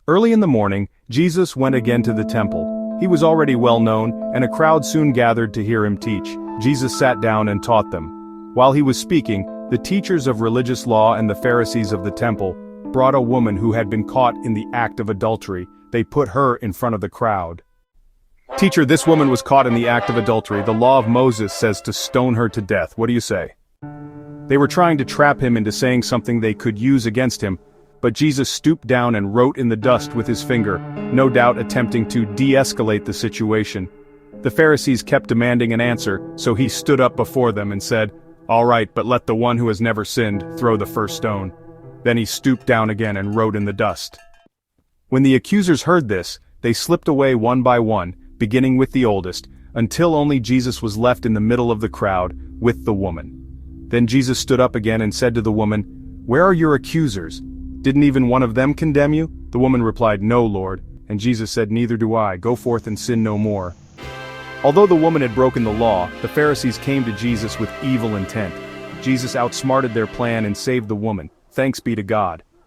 Early in the morning, Jesus went again to the temple. He was already well known, and a crowd soon gathered to hear him teach. Jesus sat down and taught them. While he was speaking, the teachers of religious law and the Pharisees of the temple brought a woman who had been caught in the act of adultery. They put her in front of the crowd. "Teacher, this woman was caught in the act of adultery. The law of Moses says to stone her to death. What do you say?" They were trying to trap him into saying something they could use against him, but Jesus stooped down and wrote in the dust with his finger, no doubt attempting to de-escalate the situation. The Pharisees kept demanding an answer, so he stood up before them and said, "All right, but let the one who has never sinned throw the first stone." Then he stooped down again and wrote in the dust. When the accusers heard this, they slipped away one by one, beginning with the oldest, until only Jesus was left in the middle of the crowd, with the woman. Then Jesus stood up again and said to the woman, "Where are your accusers? Didn't even one of them condemn you?" The woman replied, "No, Lord." And Jesus said, "Neither do I. Go forth and sin no more." Although the woman had broken the law, the Pharisees came to Jesus with evil intent. Jesus outsmarted their plan and saved the woman. Thanks be to God.